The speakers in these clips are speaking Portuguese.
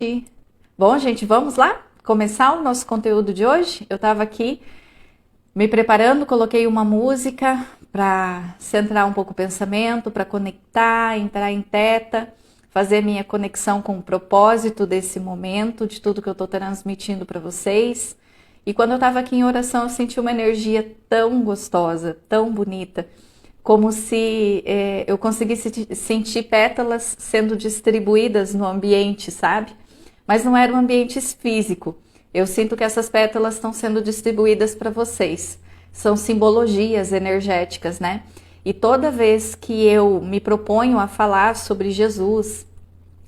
E, Bom, gente, vamos lá começar o nosso conteúdo de hoje? Eu estava aqui me preparando, coloquei uma música para centrar um pouco o pensamento, para conectar, entrar em teta, fazer minha conexão com o propósito desse momento, de tudo que eu estou transmitindo para vocês. E quando eu estava aqui em oração, eu senti uma energia tão gostosa, tão bonita, como se eu conseguisse sentir pétalas sendo distribuídas no ambiente, sabe? Mas não era um ambiente físico. Eu sinto que essas pétalas estão sendo distribuídas para vocês. São simbologias energéticas, né? E toda vez que eu me proponho a falar sobre Jesus,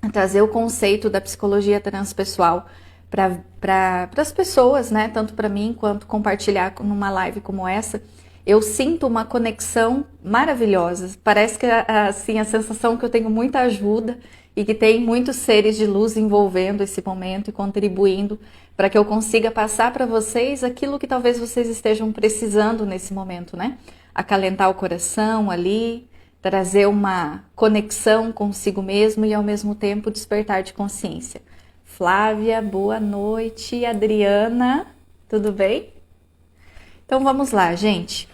a trazer o conceito da psicologia transpessoal para as pessoas, né? Tanto para mim quanto compartilhar numa live como essa, eu sinto uma conexão maravilhosa. Parece que assim a sensação que eu tenho muita ajuda e que tem muitos seres de luz envolvendo esse momento e contribuindo para que eu consiga passar para vocês aquilo que talvez vocês estejam precisando nesse momento, né? Acalentar o coração ali, trazer uma conexão consigo mesmo e ao mesmo tempo despertar de consciência. Flávia, boa noite. Adriana, tudo bem? Então vamos lá, gente.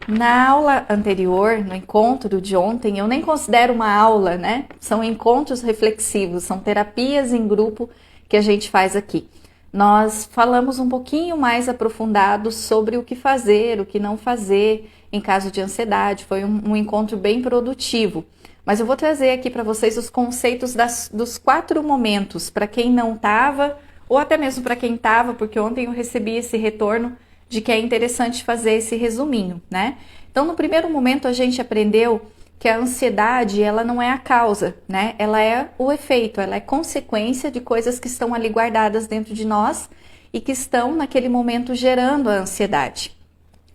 Na aula anterior, no encontro de ontem, eu nem considero uma aula, né? São encontros reflexivos, são terapias em grupo que a gente faz aqui. Nós falamos um pouquinho mais aprofundado sobre o que fazer, o que não fazer em caso de ansiedade. Foi um encontro bem produtivo. Mas eu vou trazer aqui para vocês os conceitos dos 4 momentos, para quem não estava, ou até mesmo para quem estava, porque ontem eu recebi esse retorno de que é interessante fazer esse resuminho, né? Então, no primeiro momento, a gente aprendeu que a ansiedade, ela não é a causa, né? Ela é o efeito, ela é consequência de coisas que estão ali guardadas dentro de nós e que estão, naquele momento, gerando a ansiedade.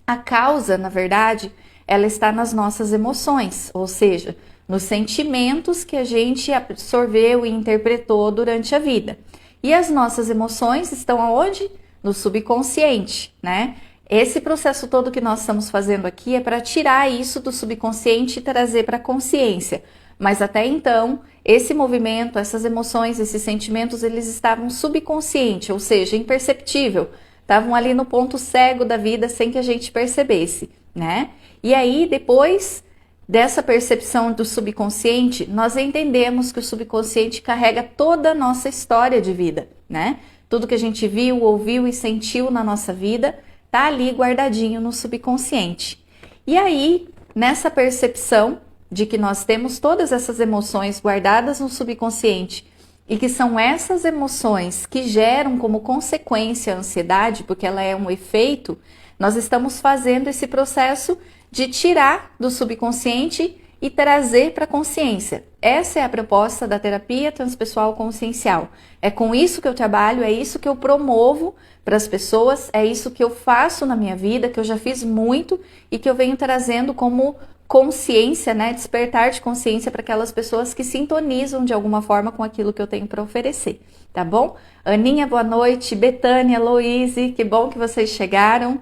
A causa, na verdade, ela está nas nossas emoções, ou seja, nos sentimentos que a gente absorveu e interpretou durante a vida. E as nossas emoções estão aonde? No subconsciente, né? Esse processo todo que nós estamos fazendo aqui é para tirar isso do subconsciente e trazer para a consciência. Mas até então, esse movimento, essas emoções, esses sentimentos, eles estavam subconsciente, ou seja, imperceptível. Estavam ali no ponto cego da vida sem que a gente percebesse, né? E aí, depois dessa percepção do subconsciente, nós entendemos que o subconsciente carrega toda a nossa história de vida, né? Tudo que a gente viu, ouviu e sentiu na nossa vida tá ali guardadinho no subconsciente. E aí, nessa percepção de que nós temos todas essas emoções guardadas no subconsciente e que são essas emoções que geram como consequência a ansiedade, porque ela é um efeito, nós estamos fazendo esse processo de tirar do subconsciente e trazer para a consciência. Essa é a proposta da terapia transpessoal consciencial. É com isso que eu trabalho, é isso que eu promovo para as pessoas, é isso que eu faço na minha vida, que eu já fiz muito e que eu venho trazendo como consciência, né? Despertar de consciência para aquelas pessoas que sintonizam de alguma forma com aquilo que eu tenho para oferecer, tá bom? Aninha, boa noite. Betânia, Loise, que bom que vocês chegaram.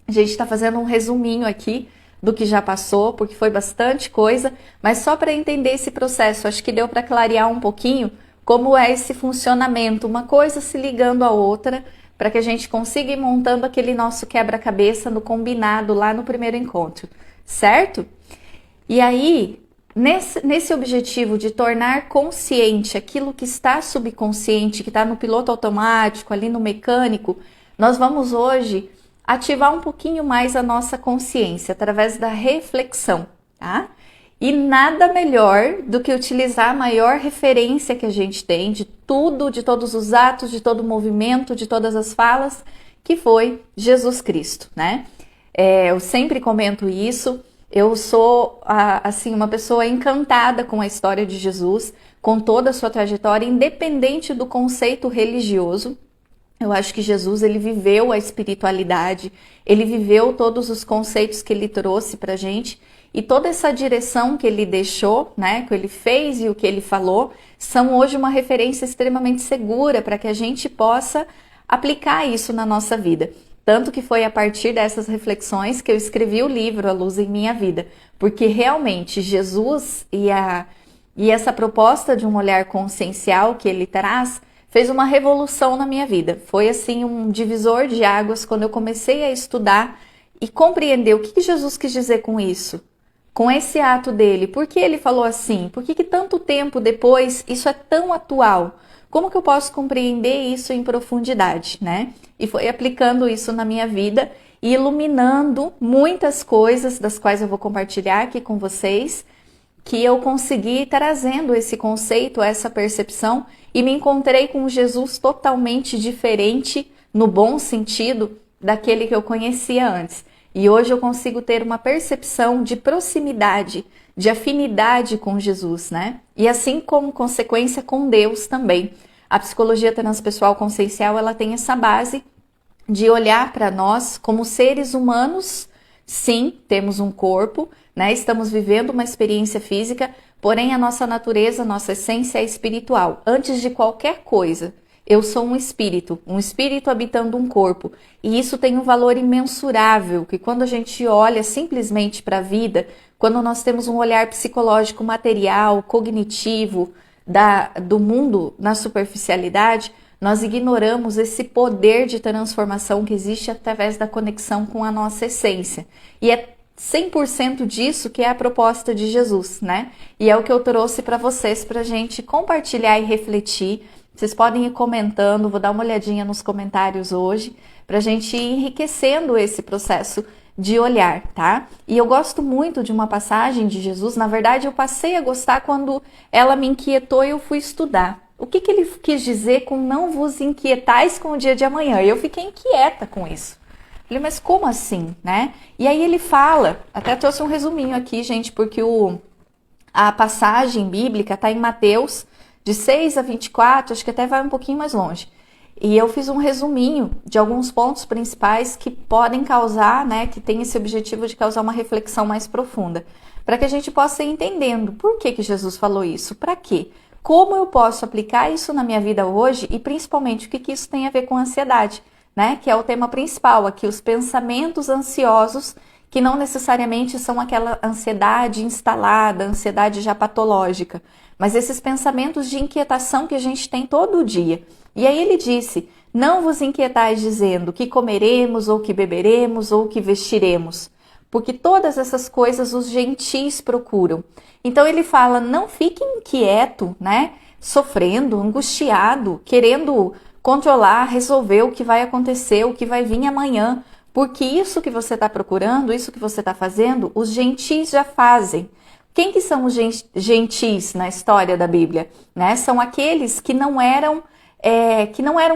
A gente está fazendo um resuminho aqui do que já passou, porque foi bastante coisa, mas só para entender esse processo, acho que deu para clarear um pouquinho como é esse funcionamento, uma coisa se ligando à outra, para que a gente consiga ir montando aquele nosso quebra-cabeça no combinado lá no primeiro encontro, certo? E aí, nesse objetivo de tornar consciente aquilo que está subconsciente, que está no piloto automático, ali no mecânico, nós vamos hoje ativar um pouquinho mais a nossa consciência através da reflexão, tá? E nada melhor do que utilizar a maior referência que a gente tem de tudo, de todos os atos, de todo o movimento, de todas as falas, que foi Jesus Cristo, né? Eu sempre comento isso, eu sou, assim, uma pessoa encantada com a história de Jesus, com toda a sua trajetória, independente do conceito religioso. Eu acho que Jesus, ele viveu a espiritualidade, ele viveu todos os conceitos que ele trouxe pra gente e toda essa direção que ele deixou, né, que ele fez e o que ele falou, são hoje uma referência extremamente segura para que a gente possa aplicar isso na nossa vida. Tanto que foi a partir dessas reflexões que eu escrevi o livro A Luz em Minha Vida, porque realmente Jesus e essa proposta de um olhar consciencial que ele traz fez uma revolução na minha vida. Foi assim um divisor de águas quando eu comecei a estudar e compreender o que Jesus quis dizer com isso, com esse ato dele. Por que ele falou assim? Por que tanto tempo depois isso é tão atual? Como que eu posso compreender isso em profundidade, né? E foi aplicando isso na minha vida e iluminando muitas coisas das quais eu vou compartilhar aqui com vocês, que eu consegui trazendo esse conceito, essa percepção, e me encontrei com um Jesus totalmente diferente, no bom sentido, daquele que eu conhecia antes. E hoje eu consigo ter uma percepção de proximidade, de afinidade com Jesus, né? E assim como consequência com Deus também. A psicologia transpessoal consciencial, ela tem essa base de olhar para nós como seres humanos. Sim, temos um corpo, né? Estamos vivendo uma experiência física, porém a nossa natureza, a nossa essência é espiritual. Antes de qualquer coisa, eu sou um espírito habitando um corpo. E isso tem um valor imensurável, que quando a gente olha simplesmente para a vida, quando nós temos um olhar psicológico, material, cognitivo, do mundo na superficialidade, nós ignoramos esse poder de transformação que existe através da conexão com a nossa essência. E é 100% disso que é a proposta de Jesus, né? E é o que eu trouxe para vocês, para a gente compartilhar e refletir. Vocês podem ir comentando, vou dar uma olhadinha nos comentários hoje, para a gente ir enriquecendo esse processo de olhar, tá? E eu gosto muito de uma passagem de Jesus, na verdade eu passei a gostar quando ela me inquietou e eu fui estudar. O que ele quis dizer com não vos inquietais com o dia de amanhã? E eu fiquei inquieta com isso. Falei, mas como assim, né? E aí ele fala, até trouxe um resuminho aqui, gente, porque a passagem bíblica está em Mateus, de 6 a 24, acho que até vai um pouquinho mais longe. E eu fiz um resuminho de alguns pontos principais que podem causar, né, que tem esse objetivo de causar uma reflexão mais profunda, para que a gente possa ir entendendo por que Jesus falou isso, para quê? Como eu posso aplicar isso na minha vida hoje e principalmente o que isso tem a ver com ansiedade, né? Que é o tema principal aqui, os pensamentos ansiosos, que não necessariamente são aquela ansiedade instalada, ansiedade já patológica, mas esses pensamentos de inquietação que a gente tem todo dia. E aí ele disse, não vos inquietais dizendo que comeremos, ou que beberemos, ou que vestiremos, porque todas essas coisas os gentis procuram. Então ele fala, não fique inquieto, né? Sofrendo, angustiado, querendo controlar, resolver o que vai acontecer, o que vai vir amanhã, porque isso que você está procurando, isso que você está fazendo, os gentis já fazem. Quem que são os gentis na história da Bíblia? Né? São aqueles que não eram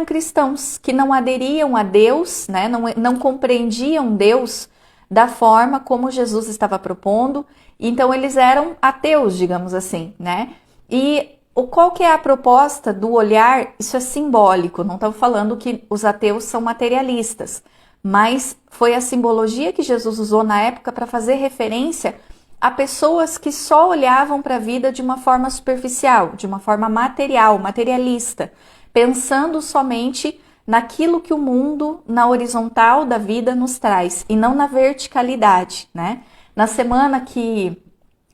cristãos, que não aderiam a Deus, né? não compreendiam Deus da forma como Jesus estava propondo, então eles eram ateus, digamos assim, né? E qual que é a proposta do olhar? Isso é simbólico, não estamos falando que os ateus são materialistas, mas foi a simbologia que Jesus usou na época para fazer referência a pessoas que só olhavam para a vida de uma forma superficial, de uma forma material, materialista, pensando somente naquilo que o mundo, na horizontal da vida, nos traz, e não na verticalidade, né? Na semana que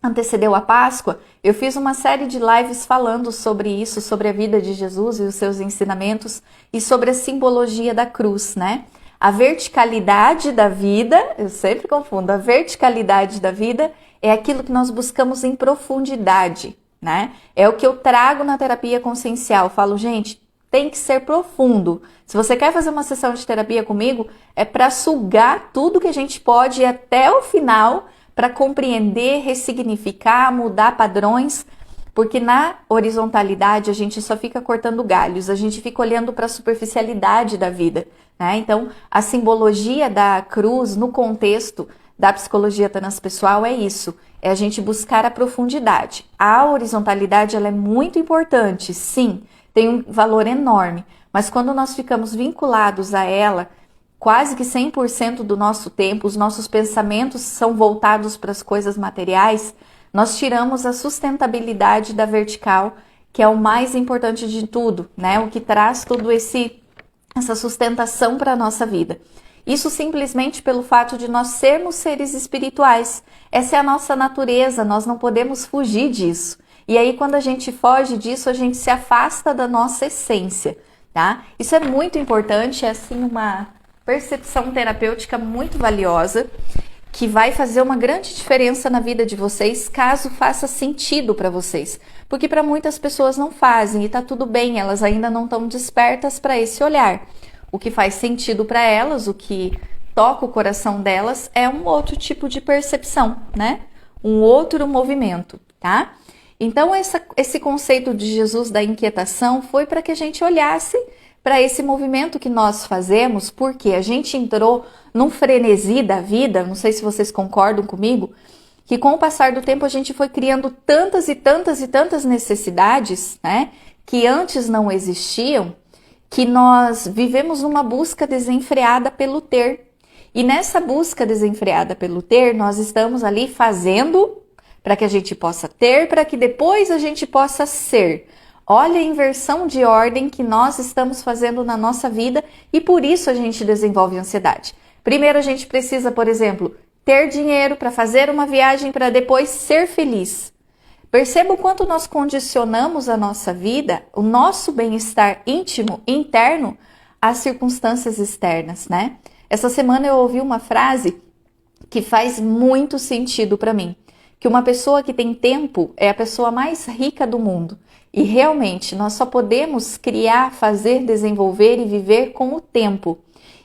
antecedeu a Páscoa, eu fiz uma série de lives falando sobre isso, sobre a vida de Jesus e os seus ensinamentos, e sobre a simbologia da cruz, né? A verticalidade da vida, eu sempre confundo, a verticalidade da vida é aquilo que nós buscamos em profundidade, né? É o que eu trago na terapia consciencial. Falo, gente, tem que ser profundo. Se você quer fazer uma sessão de terapia comigo, é para sugar tudo que a gente pode ir até o final, para compreender, ressignificar, mudar padrões, porque na horizontalidade a gente só fica cortando galhos, a gente fica olhando para a superficialidade da vida, né? Então, a simbologia da cruz no contexto da psicologia transpessoal é isso, é a gente buscar a profundidade. A horizontalidade, ela é muito importante, sim, tem um valor enorme, mas quando nós ficamos vinculados a ela, quase que 100% do nosso tempo, os nossos pensamentos são voltados para as coisas materiais, nós tiramos a sustentabilidade da vertical, que é o mais importante de tudo, né? O que traz tudo essa sustentação para a nossa vida. Isso simplesmente pelo fato de nós sermos seres espirituais. Essa é a nossa natureza, nós não podemos fugir disso. E aí, quando a gente foge disso, a gente se afasta da nossa essência, tá? Isso é muito importante, é assim uma percepção terapêutica muito valiosa, que vai fazer uma grande diferença na vida de vocês, caso faça sentido para vocês. Porque para muitas pessoas não fazem e tá tudo bem, elas ainda não estão despertas para esse olhar. O que faz sentido para elas, o que toca o coração delas, é um outro tipo de percepção, né? Um outro movimento, tá? Então, esse conceito de Jesus da inquietação foi para que a gente olhasse para esse movimento que nós fazemos, porque a gente entrou num frenesi da vida, não sei se vocês concordam comigo, que com o passar do tempo a gente foi criando tantas e tantas e tantas necessidades, né, que antes não existiam, que nós vivemos numa busca desenfreada pelo ter. E nessa busca desenfreada pelo ter, nós estamos ali fazendo para que a gente possa ter, para que depois a gente possa ser. Olha a inversão de ordem que nós estamos fazendo na nossa vida e por isso a gente desenvolve ansiedade. Primeiro a gente precisa, por exemplo, ter dinheiro para fazer uma viagem para depois ser feliz. Perceba o quanto nós condicionamos a nossa vida, o nosso bem-estar íntimo, interno, às circunstâncias externas, né? Essa semana eu ouvi uma frase que faz muito sentido para mim. Que uma pessoa que tem tempo é a pessoa mais rica do mundo. E realmente, nós só podemos criar, fazer, desenvolver e viver com o tempo.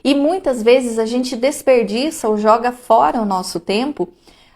E muitas vezes a gente desperdiça ou joga fora o nosso tempo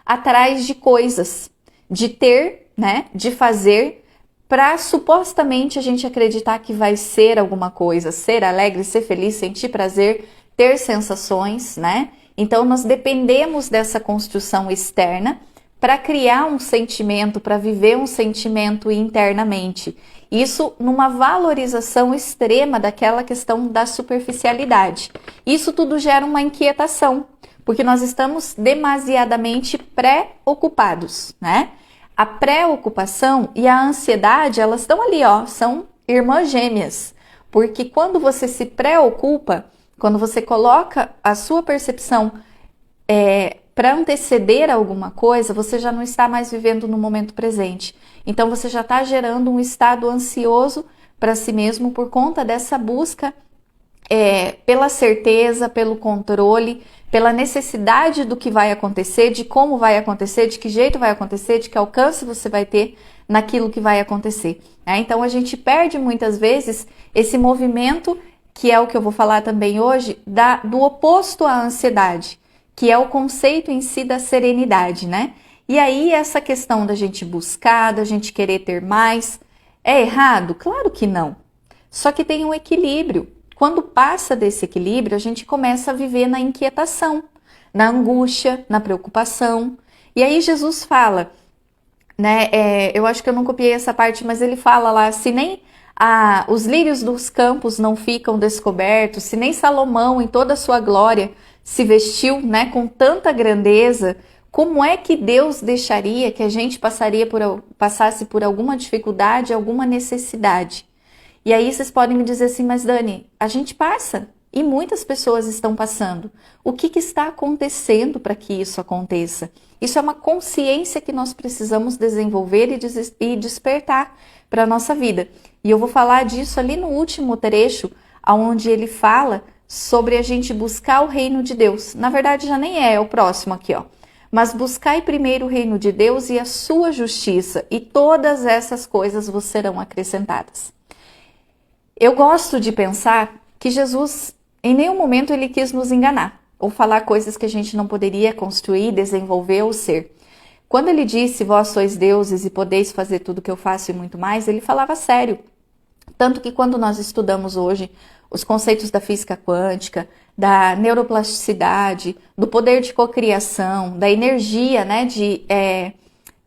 atrás de coisas, de ter, né, de fazer, para supostamente a gente acreditar que vai ser alguma coisa, ser alegre, ser feliz, sentir prazer, ter sensações, né? Então nós dependemos dessa construção externa para criar um sentimento, para viver um sentimento internamente. Isso numa valorização extrema daquela questão da superficialidade. Isso tudo gera uma inquietação, porque nós estamos demasiadamente pré-ocupados, né? A preocupação e a ansiedade, elas estão ali, ó, são irmãs gêmeas. Porque quando você se preocupa, quando você coloca a sua percepção para anteceder alguma coisa, você já não está mais vivendo no momento presente. Então você já está gerando um estado ansioso para si mesmo por conta dessa busca pela certeza, pelo controle, pela necessidade do que vai acontecer, de como vai acontecer, de que jeito vai acontecer, de que alcance você vai ter naquilo que vai acontecer. Então a gente perde muitas vezes esse movimento, que é o que eu vou falar também hoje, do oposto à ansiedade, que é o conceito em si da serenidade, né? E aí essa questão da gente buscar, da gente querer ter mais, é errado? Claro que não. Só que tem um equilíbrio. Quando passa desse equilíbrio, a gente começa a viver na inquietação, na angústia, na preocupação. E aí Jesus fala, né? Eu acho que eu não copiei essa parte, mas ele fala lá, se nem os lírios dos campos não ficam descobertos, se nem Salomão em toda a sua glória se vestiu, né, com tanta grandeza, como é que Deus deixaria que a gente passasse por alguma dificuldade, alguma necessidade? E aí vocês podem me dizer assim, mas Dani, a gente passa e muitas pessoas estão passando. O que está acontecendo para que isso aconteça? Isso é uma consciência que nós precisamos desenvolver e despertar para a nossa vida. E eu vou falar disso ali no último trecho, onde ele fala sobre a gente buscar o reino de Deus. Na verdade, já nem é o próximo aqui, ó. Mas buscai primeiro o reino de Deus e a sua justiça, e todas essas coisas vos serão acrescentadas. Eu gosto de pensar que Jesus, em nenhum momento, ele quis nos enganar, ou falar coisas que a gente não poderia construir, desenvolver ou ser. Quando ele disse, vós sois deuses e podeis fazer tudo o que eu faço e muito mais, ele falava sério. Tanto que quando nós estudamos hoje os conceitos da física quântica, da neuroplasticidade, do poder de cocriação, da energia, né,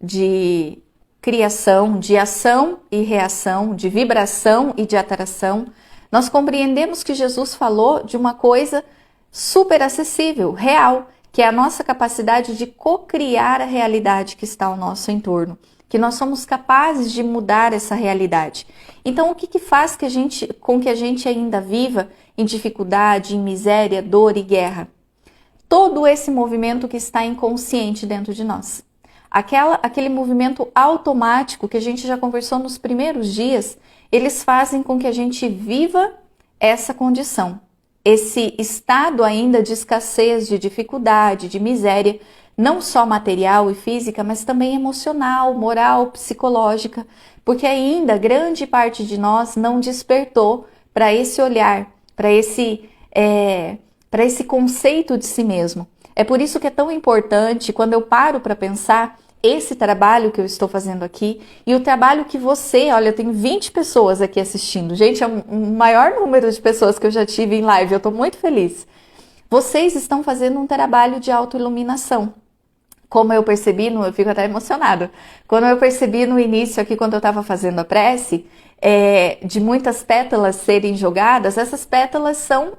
de criação, de ação e reação, de vibração e de atração, nós compreendemos que Jesus falou de uma coisa super acessível, real, que é a nossa capacidade de cocriar a realidade que está ao nosso entorno, que nós somos capazes de mudar essa realidade. Então, o que faz com que a gente ainda viva em dificuldade, em miséria, dor e guerra? Todo esse movimento que está inconsciente dentro de nós. aquele movimento automático que a gente já conversou nos primeiros dias, eles fazem com que a gente viva essa condição, esse estado ainda de escassez, de dificuldade, de miséria, não só material e física, mas também emocional, moral, psicológica, porque ainda grande parte de nós não despertou para esse olhar, para esse conceito de si mesmo. É por isso que é tão importante, quando eu paro para pensar, esse trabalho que eu estou fazendo aqui e o trabalho que você, olha, eu tenho 20 pessoas aqui assistindo. Gente, é o maior número de pessoas que eu já tive em live, eu estou muito feliz. Vocês estão fazendo um trabalho de autoiluminação. Como eu percebi, eu fico até emocionada. Quando eu percebi no início aqui, quando eu estava fazendo a prece, de muitas pétalas serem jogadas, essas pétalas são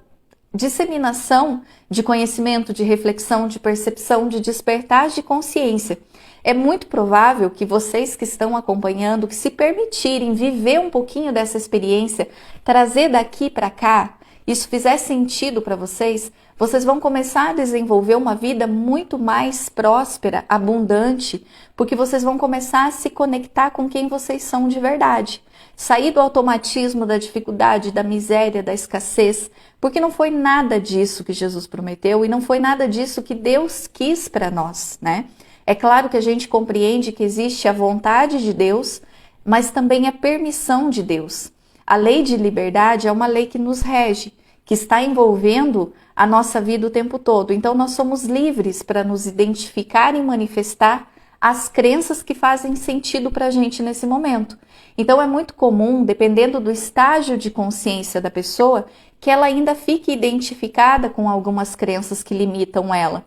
disseminação de conhecimento, de reflexão, de percepção, de despertar de consciência. É muito provável que vocês que estão acompanhando, que se permitirem viver um pouquinho dessa experiência, trazer daqui para cá, isso fizer sentido para vocês, vocês vão começar a desenvolver uma vida muito mais próspera, abundante, porque vocês vão começar a se conectar com quem vocês são de verdade. Sair do automatismo, da dificuldade, da miséria, da escassez, porque não foi nada disso que Jesus prometeu e não foi nada disso que Deus quis para nós, né? É claro que a gente compreende que existe a vontade de Deus, mas também a permissão de Deus. A lei de liberdade é uma lei que nos rege, que está envolvendo a nossa vida o tempo todo. Então nós somos livres para nos identificar e manifestar as crenças que fazem sentido para a gente nesse momento. Então é muito comum, dependendo do estágio de consciência da pessoa, que ela ainda fique identificada com algumas crenças que limitam ela.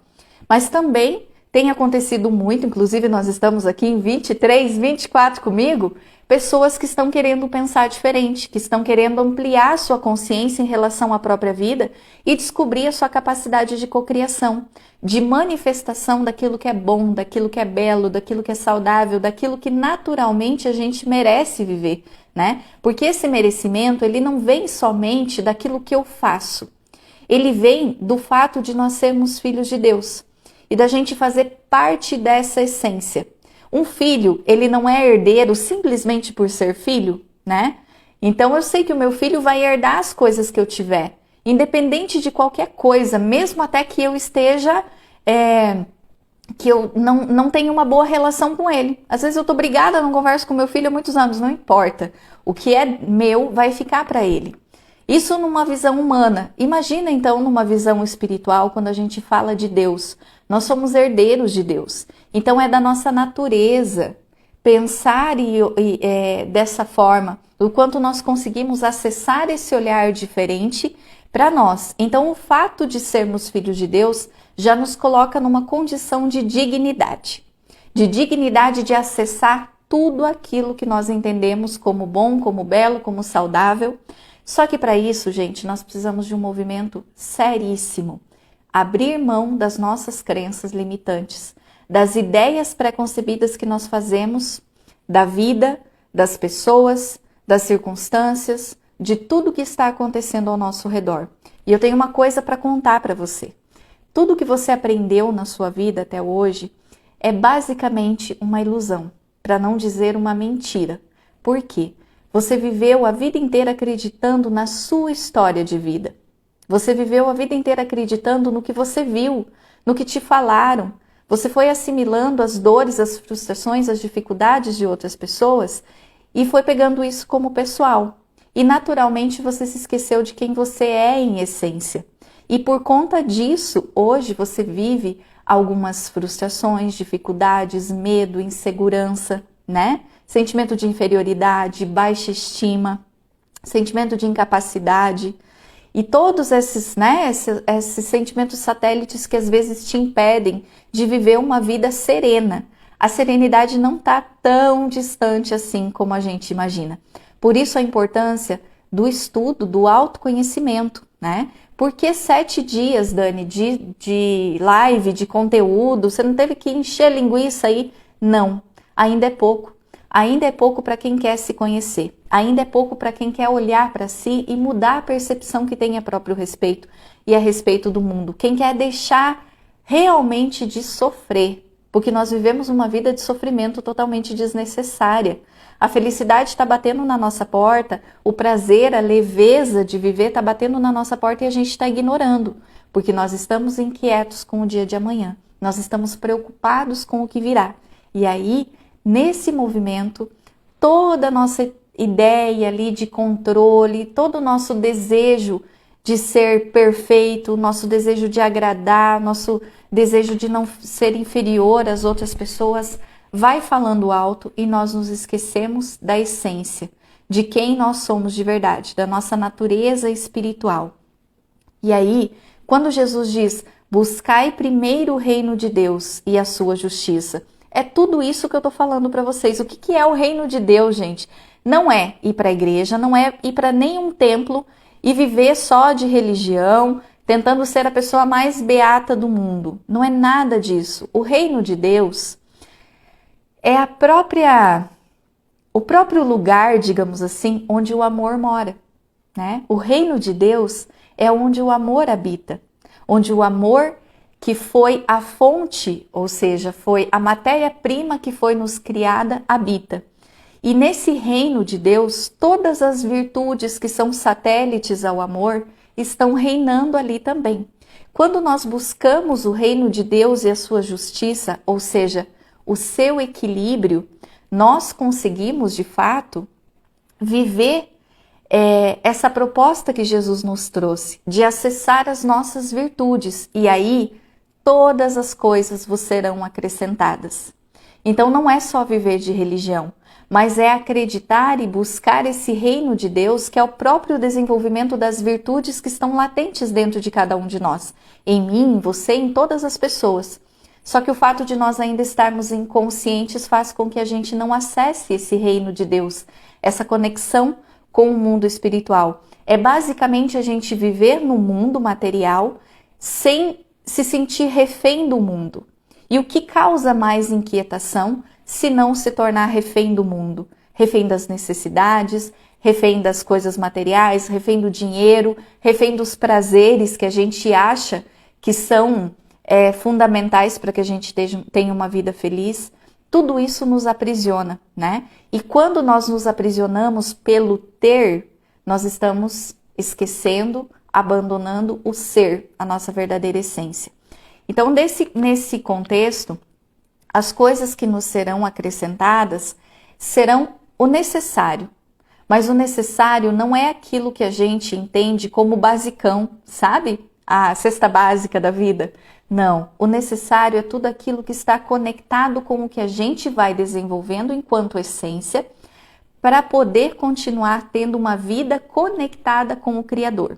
Mas também tem acontecido muito, inclusive nós estamos aqui em 23, 24 comigo, pessoas que estão querendo pensar diferente, que estão querendo ampliar a sua consciência em relação à própria vida e descobrir a sua capacidade de cocriação, de manifestação daquilo que é bom, daquilo que é belo, daquilo que é saudável, daquilo que naturalmente a gente merece viver, né? Porque esse merecimento, ele não vem somente daquilo que eu faço, ele vem do fato de nós sermos filhos de Deus e da gente fazer parte dessa essência. Um filho, ele não é herdeiro simplesmente por ser filho, né? Então eu sei que o meu filho vai herdar as coisas que eu tiver, independente de qualquer coisa, mesmo até que eu esteja, que eu não tenha uma boa relação com ele. Às vezes eu tô brigada, não converso com meu filho há muitos anos, não importa. O que é meu vai ficar para ele. Isso numa visão humana. Imagina então numa visão espiritual, quando a gente fala de Deus. Nós somos herdeiros de Deus. Então é da nossa natureza pensar dessa forma, o quanto nós conseguimos acessar esse olhar diferente para nós. Então o fato de sermos filhos de Deus já nos coloca numa condição de dignidade de acessar tudo aquilo que nós entendemos como bom, como belo, como saudável. Só que para isso, gente, nós precisamos de um movimento seríssimo. Abrir mão das nossas crenças limitantes, das ideias preconcebidas que nós fazemos da vida, das pessoas, das circunstâncias, de tudo que está acontecendo ao nosso redor. E eu tenho uma coisa para contar para você. Tudo que você aprendeu na sua vida até hoje é basicamente uma ilusão, para não dizer uma mentira. Por quê? Você viveu a vida inteira acreditando na sua história de vida. Você viveu a vida inteira acreditando no que você viu, no que te falaram. Você foi assimilando as dores, as frustrações, as dificuldades de outras pessoas e foi pegando isso como pessoal. E naturalmente você se esqueceu de quem você é em essência. E por conta disso, hoje você vive algumas frustrações, dificuldades, medo, insegurança, né? Sentimento de inferioridade, baixa estima, sentimento de incapacidade e todos esses, né, esses sentimentos satélites que às vezes te impedem de viver uma vida serena. A serenidade não está tão distante assim como a gente imagina. Por isso a importância do estudo, do autoconhecimento, né? Por que 7 dias, Dani, de live, de conteúdo? Você não teve que encher linguiça aí? Não, ainda é pouco. Ainda é pouco para quem quer se conhecer. Ainda é pouco para quem quer olhar para si e mudar a percepção que tem a próprio respeito e a respeito do mundo. Quem quer deixar realmente de sofrer, porque nós vivemos uma vida de sofrimento totalmente desnecessária. A felicidade está batendo na nossa porta, o prazer, a leveza de viver está batendo na nossa porta e a gente está ignorando, porque nós estamos inquietos com o dia de amanhã, nós estamos preocupados com o que virá. E aí, nesse movimento, toda a nossa ideia ali de controle, todo o nosso desejo de ser perfeito, nosso desejo de agradar, nosso desejo de não ser inferior às outras pessoas, vai falando alto e nós nos esquecemos da essência, de quem nós somos de verdade, da nossa natureza espiritual. E aí, quando Jesus diz, buscai primeiro o reino de Deus e a sua justiça, é tudo isso que eu tô falando para vocês. O que é o reino de Deus, gente? Não é ir para a igreja, não é ir para nenhum templo e viver só de religião, tentando ser a pessoa mais beata do mundo. Não é nada disso. O reino de Deus é o próprio lugar, digamos assim, onde o amor mora, né? O reino de Deus é onde o amor habita, onde o amor que foi a fonte, ou seja, foi a matéria-prima que foi nos criada, habita. E nesse reino de Deus, todas as virtudes que são satélites ao amor estão reinando ali também. Quando nós buscamos o reino de Deus e a sua justiça, ou seja, o seu equilíbrio, nós conseguimos, de fato, viver essa proposta que Jesus nos trouxe, de acessar as nossas virtudes. E aí, todas as coisas vos serão acrescentadas. Então, não é só viver de religião, mas é acreditar e buscar esse reino de Deus, que é o próprio desenvolvimento das virtudes que estão latentes dentro de cada um de nós, em mim, em você, em todas as pessoas. Só que o fato de nós ainda estarmos inconscientes faz com que a gente não acesse esse reino de Deus, essa conexão com o mundo espiritual. É basicamente a gente viver no mundo material sem se sentir refém do mundo. E o que causa mais inquietação se não se tornar refém do mundo? Refém das necessidades, refém das coisas materiais, refém do dinheiro, refém dos prazeres que a gente acha que são fundamentais para que a gente tenha uma vida feliz. Tudo isso nos aprisiona, né? E quando nós nos aprisionamos pelo ter, nós estamos esquecendo, abandonando o ser, a nossa verdadeira essência. Então, nesse contexto, as coisas que nos serão acrescentadas serão o necessário. Mas o necessário não é aquilo que a gente entende como basicão, sabe? A cesta básica da vida. Não, o necessário é tudo aquilo que está conectado com o que a gente vai desenvolvendo enquanto essência para poder continuar tendo uma vida conectada com o Criador.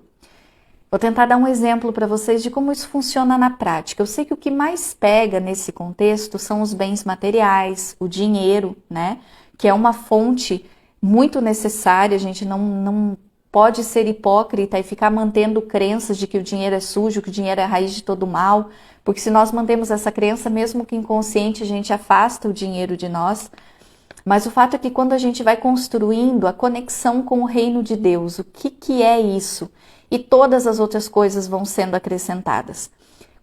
Vou tentar dar um exemplo para vocês de como isso funciona na prática. Eu sei que o que mais pega nesse contexto são os bens materiais, o dinheiro, né? Que é uma fonte muito necessária. A gente não pode ser hipócrita e ficar mantendo crenças de que o dinheiro é sujo, que o dinheiro é a raiz de todo mal, porque se nós mantemos essa crença, mesmo que inconsciente, a gente afasta o dinheiro de nós. Mas o fato é que quando a gente vai construindo a conexão com o reino de Deus, o que é isso? E todas as outras coisas vão sendo acrescentadas.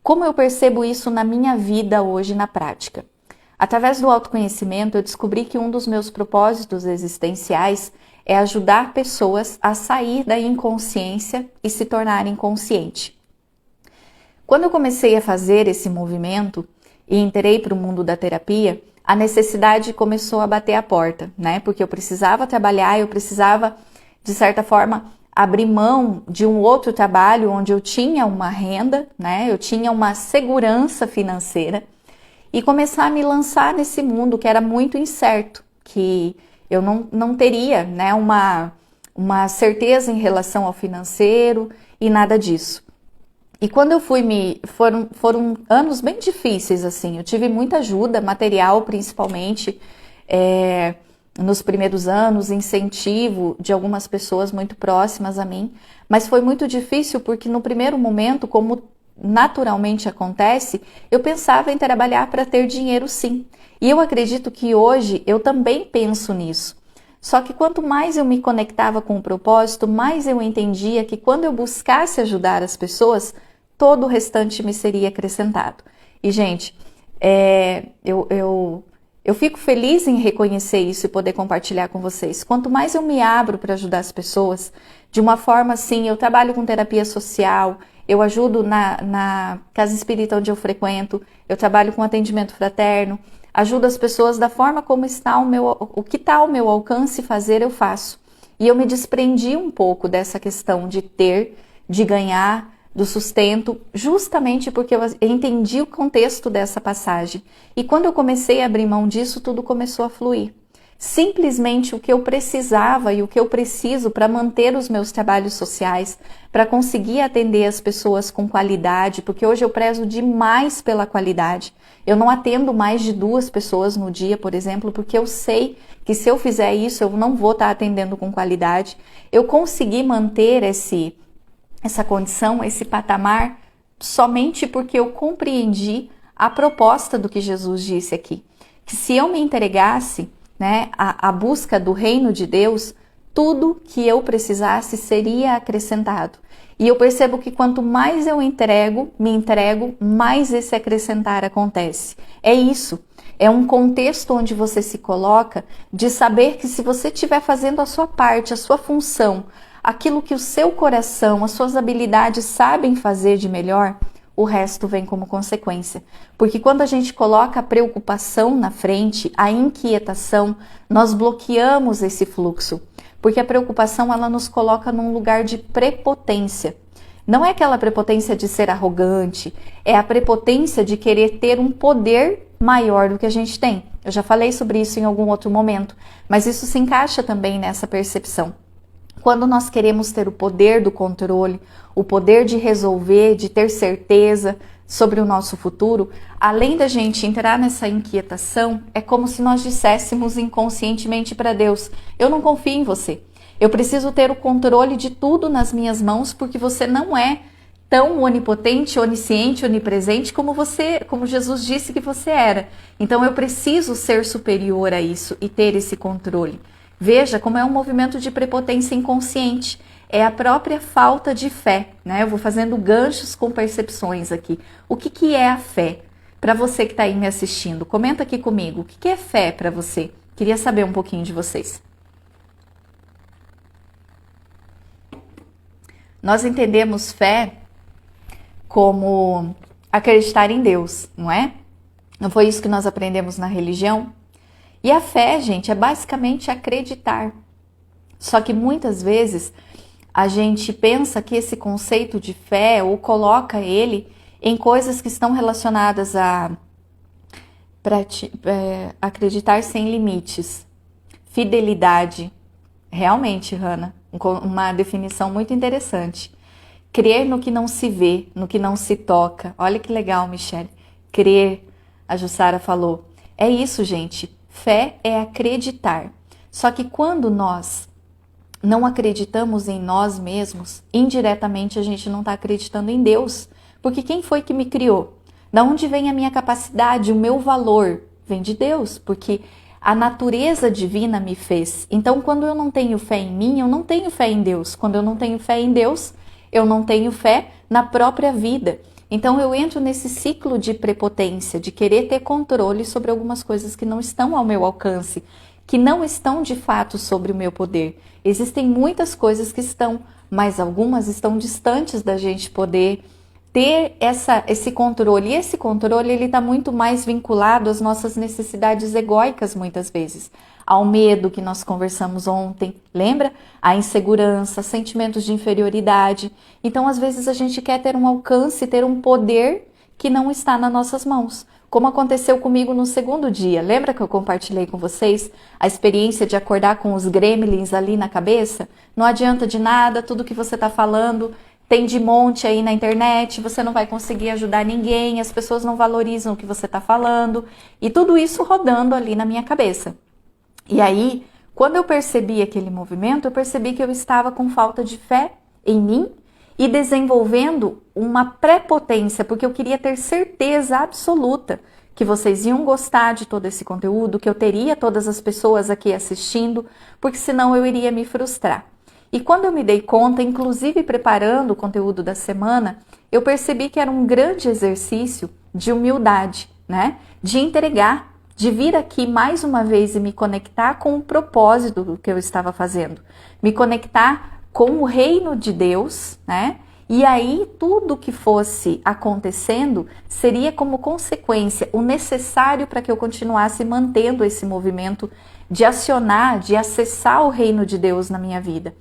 Como eu percebo isso na minha vida hoje na prática? Através do autoconhecimento, eu descobri que um dos meus propósitos existenciais é ajudar pessoas a sair da inconsciência e se tornarem conscientes. Quando eu comecei a fazer esse movimento e entrei para o mundo da terapia, a necessidade começou a bater a porta, né? Porque eu precisava trabalhar, eu precisava, de certa forma, abrir mão de um outro trabalho onde eu tinha uma renda, né? Eu tinha uma segurança financeira e começar a me lançar nesse mundo que era muito incerto, que eu não teria, né, uma certeza em relação ao financeiro e nada disso. E quando eu foram anos bem difíceis, assim, eu tive muita ajuda, material principalmente, nos primeiros anos, incentivo de algumas pessoas muito próximas a mim, mas foi muito difícil porque no primeiro momento, como naturalmente acontece, eu pensava em trabalhar para ter dinheiro sim. E eu acredito que hoje eu também penso nisso. Só que quanto mais eu me conectava com o propósito, mais eu entendia que quando eu buscasse ajudar as pessoas, todo o restante me seria acrescentado. E, gente, Eu fico feliz em reconhecer isso e poder compartilhar com vocês. Quanto mais eu me abro para ajudar as pessoas, de uma forma assim, eu trabalho com terapia social, eu ajudo na casa espírita onde eu frequento, eu trabalho com atendimento fraterno, ajudo as pessoas da forma como está o que está ao meu alcance fazer, eu faço. E eu me desprendi um pouco dessa questão de ter, de ganhar, do sustento, justamente porque eu entendi o contexto dessa passagem. E quando eu comecei a abrir mão disso, tudo começou a fluir. Simplesmente o que eu precisava e o que eu preciso para manter os meus trabalhos sociais, para conseguir atender as pessoas com qualidade, porque hoje eu prezo demais pela qualidade. Eu não atendo mais de 2 pessoas no dia, por exemplo, porque eu sei que se eu fizer isso, eu não vou estar atendendo com qualidade. Eu consegui manter essa condição, esse patamar, somente porque eu compreendi a proposta do que Jesus disse aqui. Que se eu me entregasse, né, à busca do reino de Deus, tudo que eu precisasse seria acrescentado. E eu percebo que quanto mais eu me entrego, mais esse acrescentar acontece. É isso. É um contexto onde você se coloca de saber que se você estiver fazendo a sua parte, a sua função, aquilo que o seu coração, as suas habilidades sabem fazer de melhor, o resto vem como consequência. Porque quando a gente coloca a preocupação na frente, a inquietação, nós bloqueamos esse fluxo. Porque a preocupação, ela nos coloca num lugar de prepotência. Não é aquela prepotência de ser arrogante, é a prepotência de querer ter um poder maior do que a gente tem. Eu já falei sobre isso em algum outro momento, mas isso se encaixa também nessa percepção. Quando nós queremos ter o poder do controle, o poder de resolver, de ter certeza sobre o nosso futuro, além da gente entrar nessa inquietação, é como se nós disséssemos inconscientemente para Deus: eu não confio em você. Eu preciso ter o controle de tudo nas minhas mãos porque você não é tão onipotente, onisciente, onipresente como Jesus disse que você era. Então eu preciso ser superior a isso e ter esse controle. Veja como é um movimento de prepotência inconsciente. É a própria falta de fé, né? Eu vou fazendo ganchos com percepções aqui. O que é a fé? Para você que está aí me assistindo, comenta aqui comigo. O que é fé para você? Queria saber um pouquinho de vocês. Nós entendemos fé como acreditar em Deus, não é? Não foi isso que nós aprendemos na religião? E a fé, gente, é basicamente acreditar. Só que muitas vezes a gente pensa que esse conceito de fé ou coloca ele em coisas que estão relacionadas a acreditar sem limites, fidelidade. Realmente, Hannah, uma definição muito interessante. Crer no que não se vê, no que não se toca. Olha que legal, Michele. Crer, a Jussara falou. É isso, gente. Fé é acreditar. Só que quando nós não acreditamos em nós mesmos, indiretamente a gente não está acreditando em Deus. Porque quem foi que me criou? Da onde vem a minha capacidade, o meu valor? Vem de Deus, porque a natureza divina me fez. Então, quando eu não tenho fé em mim, eu não tenho fé em Deus. Quando eu não tenho fé em Deus, eu não tenho fé na própria vida. Então eu entro nesse ciclo de prepotência, de querer ter controle sobre algumas coisas que não estão ao meu alcance, que não estão de fato sobre o meu poder. Existem muitas coisas que estão, mas algumas estão distantes da gente poder ter esse controle. E esse controle ele está muito mais vinculado às nossas necessidades egóicas muitas vezes. Ao medo que nós conversamos ontem, lembra? A insegurança, sentimentos de inferioridade. Então, às vezes, a gente quer ter um alcance, ter um poder que não está nas nossas mãos. Como aconteceu comigo no segundo dia. Lembra que eu compartilhei com vocês a experiência de acordar com os gremlins ali na cabeça? Não adianta de nada, tudo que você está falando tem de monte aí na internet, você não vai conseguir ajudar ninguém, as pessoas não valorizam o que você está falando. E tudo isso rodando ali na minha cabeça. E aí, quando eu percebi aquele movimento, eu percebi que eu estava com falta de fé em mim e desenvolvendo uma prepotência, porque eu queria ter certeza absoluta que vocês iam gostar de todo esse conteúdo, que eu teria todas as pessoas aqui assistindo, porque senão eu iria me frustrar. E quando eu me dei conta, inclusive preparando o conteúdo da semana, eu percebi que era um grande exercício de humildade, né? De entregar, de vir aqui mais uma vez e me conectar com o propósito do que eu estava fazendo, me conectar com o reino de Deus, né? E aí tudo que fosse acontecendo seria como consequência o necessário para que eu continuasse mantendo esse movimento de acionar, de acessar o reino de Deus na minha vida.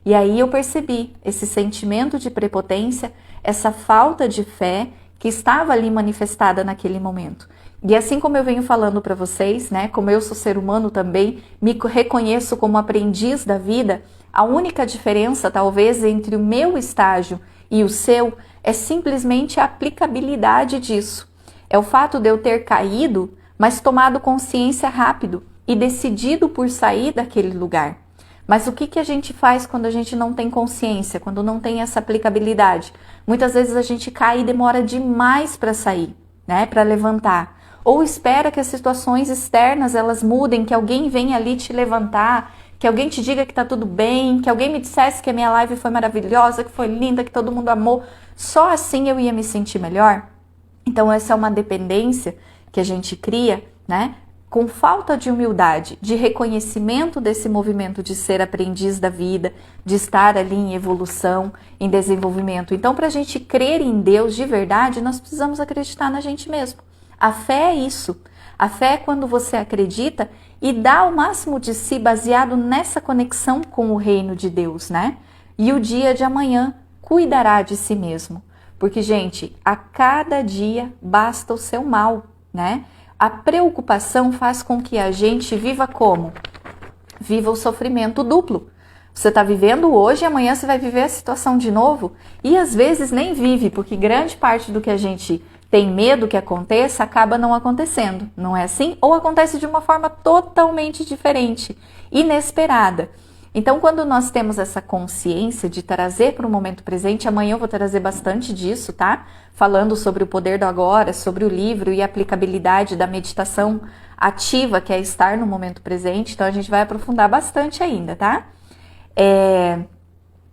E aí eu percebi esse sentimento de prepotência, essa falta de fé que estava ali manifestada naquele momento. E assim como eu venho falando para vocês, né, como eu sou ser humano também, me reconheço como aprendiz da vida, a única diferença talvez entre o meu estágio e o seu é simplesmente a aplicabilidade disso. É o fato de eu ter caído, mas tomado consciência rápido e decidido por sair daquele lugar. Mas o que a gente faz quando a gente não tem consciência, quando não tem essa aplicabilidade? Muitas vezes a gente cai e demora demais para sair, né, para levantar. Ou espera que as situações externas elas mudem, que alguém venha ali te levantar, que alguém te diga que tá tudo bem, que alguém me dissesse que a minha live foi maravilhosa, que foi linda, que todo mundo amou. Só assim eu ia me sentir melhor? Então essa é uma dependência que a gente cria, né? Com falta de humildade, de reconhecimento desse movimento de ser aprendiz da vida, de estar ali em evolução, em desenvolvimento. Então, para a gente crer em Deus de verdade, nós precisamos acreditar na gente mesmo. A fé é isso. A fé é quando você acredita e dá o máximo de si baseado nessa conexão com o reino de Deus, né? E o dia de amanhã cuidará de si mesmo. Porque, gente, a cada dia basta o seu mal, né? A preocupação faz com que a gente viva como? Viva o sofrimento duplo. Você está vivendo hoje e amanhã você vai viver a situação de novo. E às vezes nem vive, porque grande parte do que a gente tem medo que aconteça acaba não acontecendo. Não é assim? Ou acontece de uma forma totalmente diferente, inesperada. Então, quando nós temos essa consciência de trazer para o momento presente, amanhã eu vou trazer bastante disso, tá? Falando sobre o poder do agora, sobre o livro e a aplicabilidade da meditação ativa, que é estar no momento presente. Então, a gente vai aprofundar bastante ainda, tá?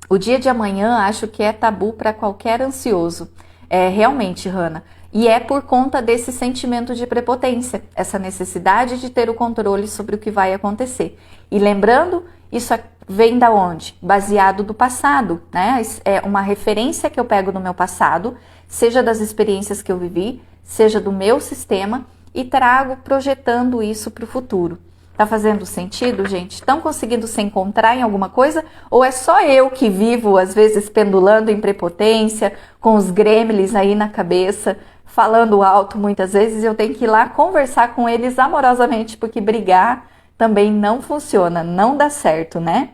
O dia de amanhã acho que é tabu para qualquer ansioso. Realmente, Hanna. E é por conta desse sentimento de prepotência, essa necessidade de ter o controle sobre o que vai acontecer. E lembrando, isso vem da onde? Baseado do passado, né? É uma referência que eu pego no meu passado, seja das experiências que eu vivi, seja do meu sistema, e trago projetando isso para o futuro. Tá fazendo sentido, gente? Estão conseguindo se encontrar em alguma coisa? Ou é só eu que vivo, às vezes, pendulando em prepotência, com os gremlins aí na cabeça, falando alto muitas vezes, eu tenho que ir lá conversar com eles amorosamente, porque brigar também não funciona, não dá certo, né?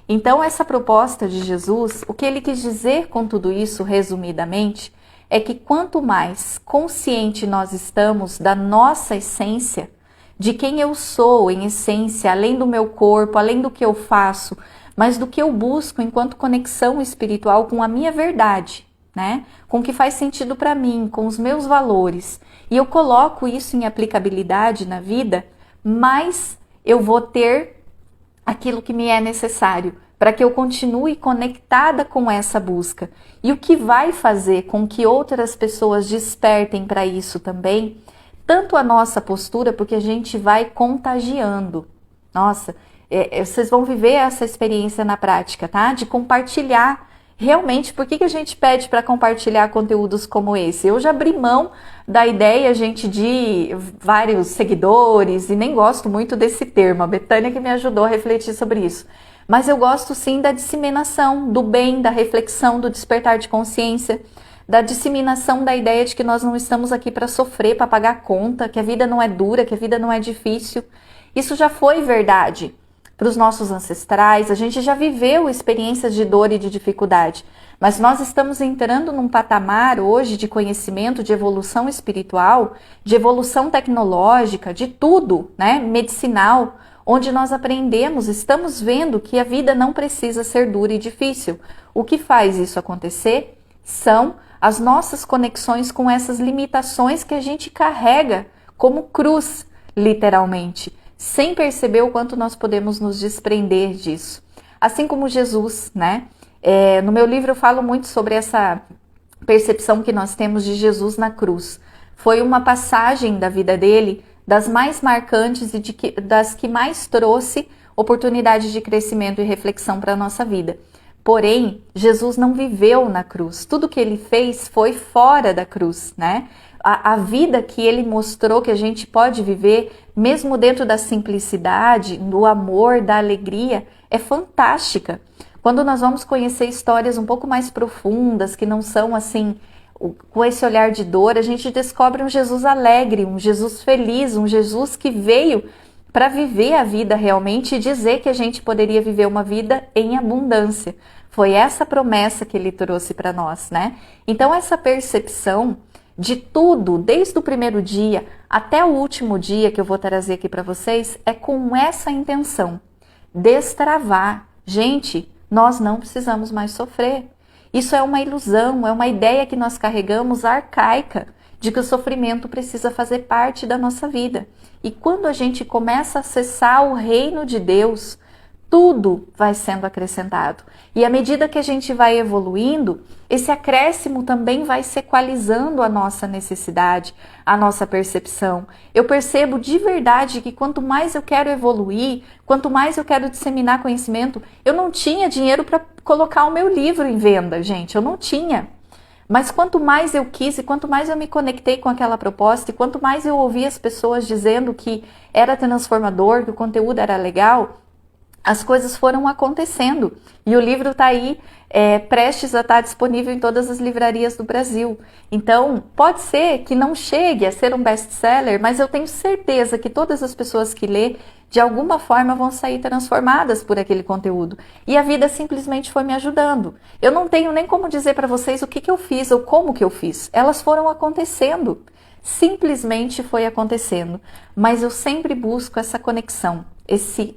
Então, essa proposta de Jesus, o que ele quis dizer com tudo isso, resumidamente, é que quanto mais consciente nós estamos da nossa essência, de quem eu sou em essência, além do meu corpo, além do que eu faço, mas do que eu busco enquanto conexão espiritual com a minha verdade, né? Com o que faz sentido para mim, com os meus valores, e eu coloco isso em aplicabilidade na vida, mais eu vou ter aquilo que me é necessário para que eu continue conectada com essa busca. E o que vai fazer com que outras pessoas despertem para isso também, tanto a nossa postura, porque a gente vai contagiando. Nossa, vocês vão viver essa experiência na prática, tá? De compartilhar. Realmente, por que a gente pede para compartilhar conteúdos como esse? Eu já abri mão da ideia, gente, de vários seguidores, e nem gosto muito desse termo. A Betânia que me ajudou a refletir sobre isso. Mas eu gosto sim da disseminação, do bem, da reflexão, do despertar de consciência, da disseminação da ideia de que nós não estamos aqui para sofrer, para pagar conta, que a vida não é dura, que a vida não é difícil. Isso já foi verdade para os nossos ancestrais, a gente já viveu experiências de dor e de dificuldade, mas nós estamos entrando num patamar hoje de conhecimento, de evolução espiritual, de evolução tecnológica, de tudo, né, medicinal, onde nós aprendemos, estamos vendo que a vida não precisa ser dura e difícil. O que faz isso acontecer são as nossas conexões com essas limitações que a gente carrega como cruz, literalmente, sem perceber o quanto nós podemos nos desprender disso. Assim como Jesus, né? No meu livro eu falo muito sobre essa percepção que nós temos de Jesus na cruz. Foi uma passagem da vida dele das mais marcantes e das que mais trouxe oportunidade de crescimento e reflexão para a nossa vida. Porém, Jesus não viveu na cruz. Tudo que ele fez foi fora da cruz, né? A vida que ele mostrou que a gente pode viver, mesmo dentro da simplicidade, do amor, da alegria, é fantástica. Quando nós vamos conhecer histórias um pouco mais profundas, que não são assim, com esse olhar de dor, a gente descobre um Jesus alegre, um Jesus feliz, um Jesus que veio para viver a vida realmente e dizer que a gente poderia viver uma vida em abundância. Foi essa promessa que ele trouxe para nós, né? Então essa percepção de tudo, desde o primeiro dia até o último dia que eu vou trazer aqui para vocês, é com essa intenção, destravar. Gente, nós não precisamos mais sofrer. Isso é uma ilusão, é uma ideia que nós carregamos arcaica de que o sofrimento precisa fazer parte da nossa vida. E quando a gente começa a acessar o reino de Deus, tudo vai sendo acrescentado. E à medida que a gente vai evoluindo, esse acréscimo também vai se equalizando a nossa necessidade, a nossa percepção. Eu percebo de verdade que quanto mais eu quero evoluir, quanto mais eu quero disseminar conhecimento, eu não tinha dinheiro para colocar o meu livro em venda, gente, eu não tinha. Mas quanto mais eu quis e quanto mais eu me conectei com aquela proposta e quanto mais eu ouvi as pessoas dizendo que era transformador, que o conteúdo era legal, as coisas foram acontecendo. E o livro está aí prestes a estar disponível em todas as livrarias do Brasil. Então, pode ser que não chegue a ser um best-seller, mas eu tenho certeza que todas as pessoas que lê, de alguma forma, vão sair transformadas por aquele conteúdo. E a vida simplesmente foi me ajudando. Eu não tenho nem como dizer para vocês o que eu fiz ou como que eu fiz. Elas foram acontecendo. Simplesmente foi acontecendo. Mas eu sempre busco essa conexão, esse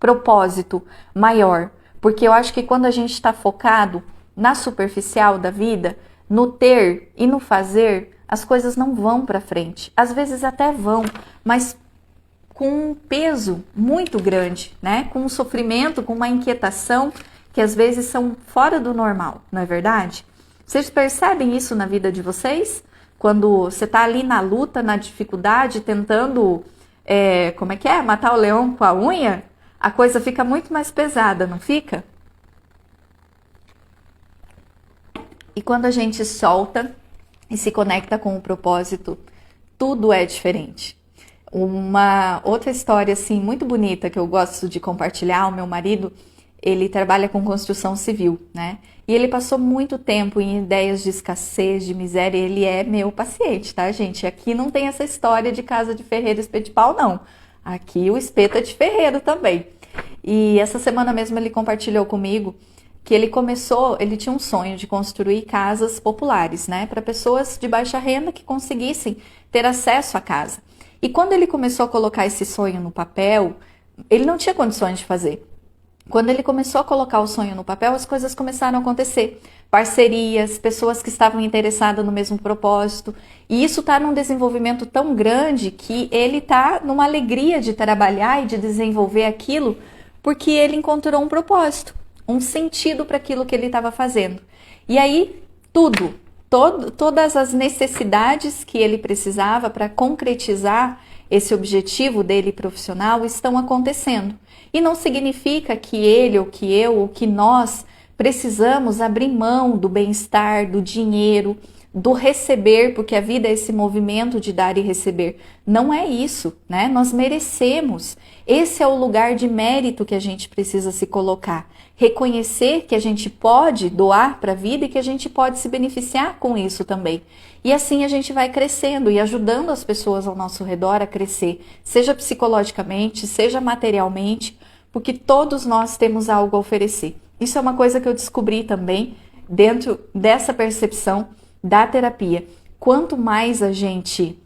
propósito maior. Porque eu acho que quando a gente está focado na superficial da vida, no ter e no fazer, as coisas não vão para frente. Às vezes até vão, mas com um peso muito grande, né? Com um sofrimento, com uma inquietação que às vezes são fora do normal, não é verdade? Vocês percebem isso na vida de vocês? Quando você está ali na luta, na dificuldade, tentando, matar o leão com a unha, a coisa fica muito mais pesada, não fica? E quando a gente solta e se conecta com o propósito, tudo é diferente. Uma outra história assim muito bonita que eu gosto de compartilhar, o meu marido, ele trabalha com construção civil, né? E ele passou muito tempo em ideias de escassez, de miséria, ele é meu paciente, tá, gente? Aqui não tem essa história de casa de ferreiro, espeto de pau, não. Aqui o espeto é de ferreiro também. E essa semana mesmo ele compartilhou comigo que ele tinha um sonho de construir casas populares, né? Para pessoas de baixa renda que conseguissem ter acesso à casa. E quando ele começou a colocar esse sonho no papel, ele não tinha condições de fazer. Quando ele começou a colocar o sonho no papel, as coisas começaram a acontecer. Parcerias, pessoas que estavam interessadas no mesmo propósito. E isso está num desenvolvimento tão grande que ele está numa alegria de trabalhar e de desenvolver aquilo, porque ele encontrou um propósito, um sentido para aquilo que ele estava fazendo. E aí, todas as necessidades que ele precisava para concretizar esse objetivo dele profissional estão acontecendo. E não significa que ele, ou que eu, ou que nós precisamos abrir mão do bem-estar, do dinheiro, do receber, porque a vida é esse movimento de dar e receber. Não é isso, né? Nós merecemos. Esse é o lugar de mérito que a gente precisa se colocar. Reconhecer que a gente pode doar para a vida e que a gente pode se beneficiar com isso também. E assim a gente vai crescendo e ajudando as pessoas ao nosso redor a crescer, seja psicologicamente, seja materialmente, porque todos nós temos algo a oferecer. Isso é uma coisa que eu descobri também dentro dessa percepção da terapia. Quanto mais a gente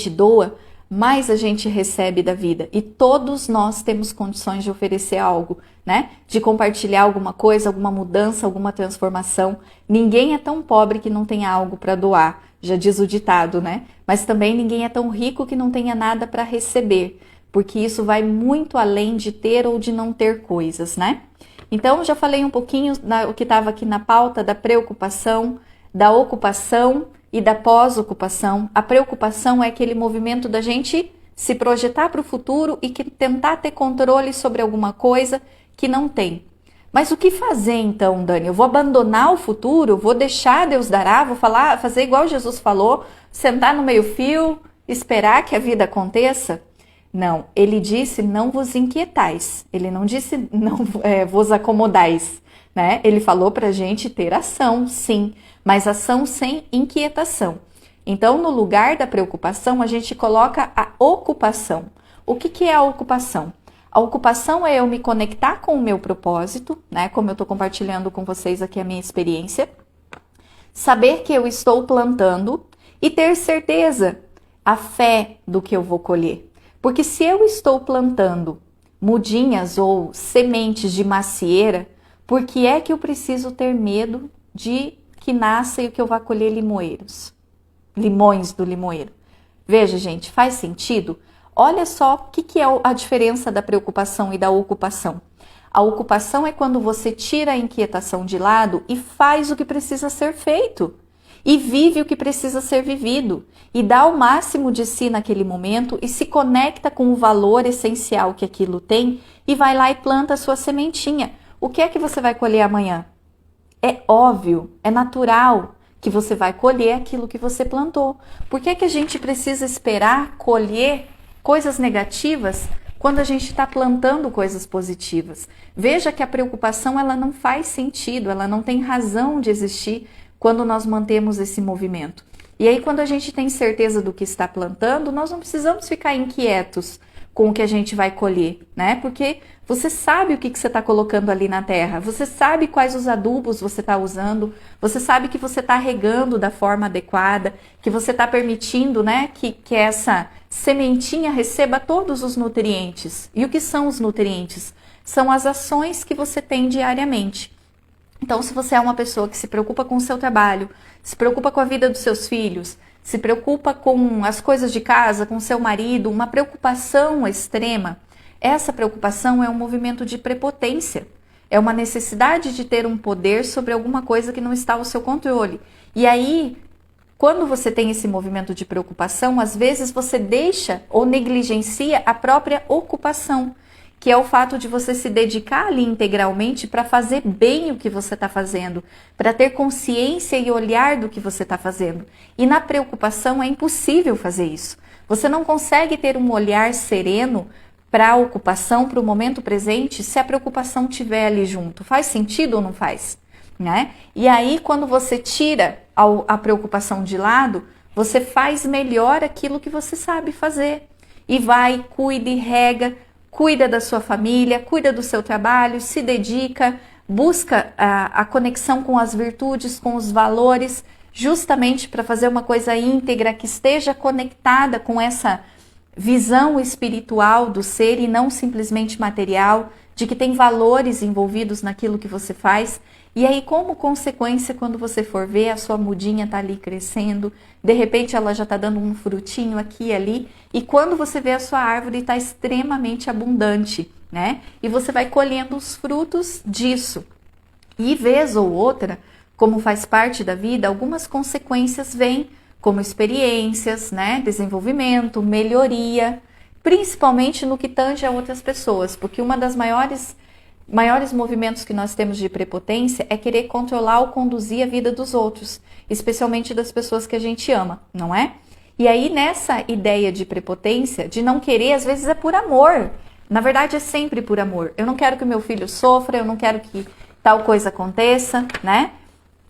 doa, mais a gente recebe da vida. E todos nós temos condições de oferecer algo, né? De compartilhar alguma coisa, alguma mudança, alguma transformação. Ninguém é tão pobre que não tenha algo para doar, já diz o ditado, né? Mas também ninguém é tão rico que não tenha nada para receber, porque isso vai muito além de ter ou de não ter coisas, né? Então, já falei um pouquinho o que estava aqui na pauta da preocupação, da ocupação e da pós-ocupação. A preocupação é aquele movimento da gente se projetar para o futuro e que tentar ter controle sobre alguma coisa que não tem. Mas o que fazer então, Dani? Eu vou abandonar o futuro? Vou deixar Deus dará? Vou fazer igual Jesus falou, sentar no meio-fio, esperar que a vida aconteça? Não, ele disse não vos inquietais. Ele não disse não vos acomodais, né? Ele falou para a gente ter ação, sim, mas ação sem inquietação. Então, no lugar da preocupação, a gente coloca a ocupação. O que é a ocupação? A ocupação é eu me conectar com o meu propósito, né? Como eu estou compartilhando com vocês aqui a minha experiência. Saber que eu estou plantando e ter certeza, a fé do que eu vou colher. Porque se eu estou plantando mudinhas ou sementes de macieira, por que é que eu preciso ter medo de que nasça e que eu vá colher limões do limoeiro? Veja, gente, faz sentido? Olha só o que é a diferença da preocupação e da ocupação. A ocupação é quando você tira a inquietação de lado e faz o que precisa ser feito. E vive o que precisa ser vivido. E dá o máximo de si naquele momento e se conecta com o valor essencial que aquilo tem e vai lá e planta a sua sementinha. O que é que você vai colher amanhã? É óbvio, é natural que você vai colher aquilo que você plantou. Por que é que a gente precisa esperar colher coisas negativas quando a gente está plantando coisas positivas? Veja que a preocupação ela não faz sentido, ela não tem razão de existir quando nós mantemos esse movimento. E aí quando a gente tem certeza do que está plantando, nós não precisamos ficar inquietos com o que a gente vai colher, né? Porque você sabe o que você está colocando ali na terra, você sabe quais os adubos você está usando, você sabe que você está regando da forma adequada, que você está permitindo, né, que essa sementinha receba todos os nutrientes. E o que são os nutrientes? São as ações que você tem diariamente. Então, se você é uma pessoa que se preocupa com o seu trabalho, se preocupa com a vida dos seus filhos, se preocupa com as coisas de casa, com seu marido, uma preocupação extrema, essa preocupação é um movimento de prepotência. É uma necessidade de ter um poder sobre alguma coisa que não está ao seu controle. E aí, quando você tem esse movimento de preocupação, às vezes você deixa ou negligencia a própria ocupação, que é o fato de você se dedicar ali integralmente para fazer bem o que você está fazendo, para ter consciência e olhar do que você está fazendo. E na preocupação é impossível fazer isso. Você não consegue ter um olhar sereno para a ocupação, para o momento presente, se a preocupação estiver ali junto. Faz sentido ou não faz? Né? E aí, quando você tira a preocupação de lado, você faz melhor aquilo que você sabe fazer. E vai, cuida, rega, cuida da sua família, cuida do seu trabalho, se dedica, busca a conexão com as virtudes, com os valores, justamente para fazer uma coisa íntegra, que esteja conectada com essa visão espiritual do ser e não simplesmente material, de que tem valores envolvidos naquilo que você faz. E aí, como consequência, quando você for ver, a sua mudinha está ali crescendo, de repente ela já está dando um frutinho aqui e ali, e quando você vê a sua árvore está extremamente abundante, né? E você vai colhendo os frutos disso. E vez ou outra, como faz parte da vida, algumas consequências vêm, como experiências, né? Desenvolvimento, melhoria, principalmente no que tange a outras pessoas, porque uma das maiores movimentos que nós temos de prepotência é querer controlar ou conduzir a vida dos outros, especialmente das pessoas que a gente ama, não é? E aí nessa ideia de prepotência, de não querer, às vezes é por amor. Na verdade é sempre por amor. Eu não quero que o meu filho sofra, eu não quero que tal coisa aconteça, né?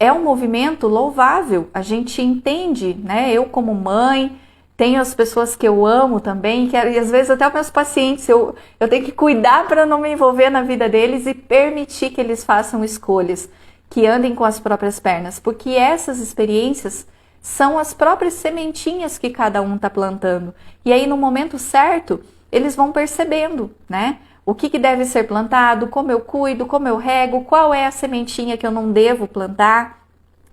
É um movimento louvável, a gente entende, né? Eu como mãe, tenho as pessoas que eu amo também, e às vezes até os meus pacientes, eu tenho que cuidar para não me envolver na vida deles e permitir que eles façam escolhas, que andem com as próprias pernas, porque essas experiências são as próprias sementinhas que cada um está plantando. E aí no momento certo, eles vão percebendo, né? O que deve ser plantado, como eu cuido, como eu rego, qual é a sementinha que eu não devo plantar.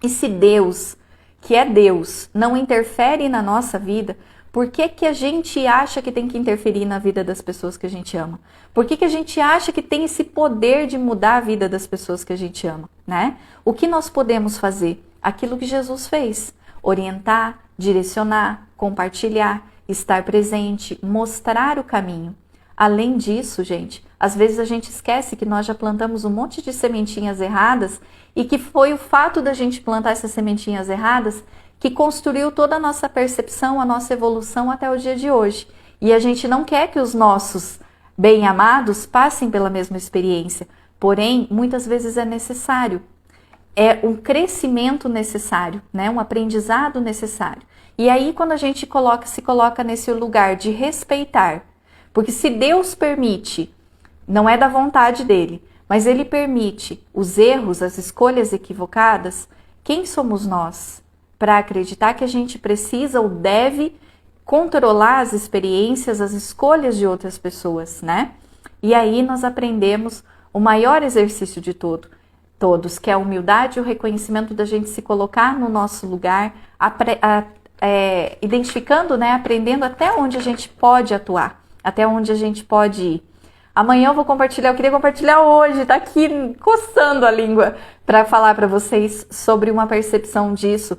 E se Deus, que é Deus, não interfere na nossa vida, por que a gente acha que tem que interferir na vida das pessoas que a gente ama? Por que a gente acha que tem esse poder de mudar a vida das pessoas que a gente ama, né? O que nós podemos fazer? Aquilo que Jesus fez. orientar, direcionar, compartilhar, estar presente, mostrar o caminho. Além disso, gente, às vezes a gente esquece que nós já plantamos um monte de sementinhas erradas e que foi o fato da gente plantar essas sementinhas erradas que construiu toda a nossa percepção, a nossa evolução até o dia de hoje. E a gente não quer que os nossos bem-amados passem pela mesma experiência, porém, muitas vezes é necessário. É um crescimento necessário, né? Um aprendizado necessário. E aí, quando a gente se coloca nesse lugar de respeitar, porque se Deus permite, não é da vontade dele, mas ele permite os erros, as escolhas equivocadas, quem somos nós para acreditar que a gente precisa ou deve controlar as experiências, as escolhas de outras pessoas, né? E aí nós aprendemos o maior exercício de todos, que é a humildade e o reconhecimento da gente se colocar no nosso lugar, identificando, né, aprendendo até onde a gente pode atuar, até onde a gente pode ir. Amanhã eu queria compartilhar hoje, tá aqui coçando a língua para falar para vocês sobre uma percepção disso,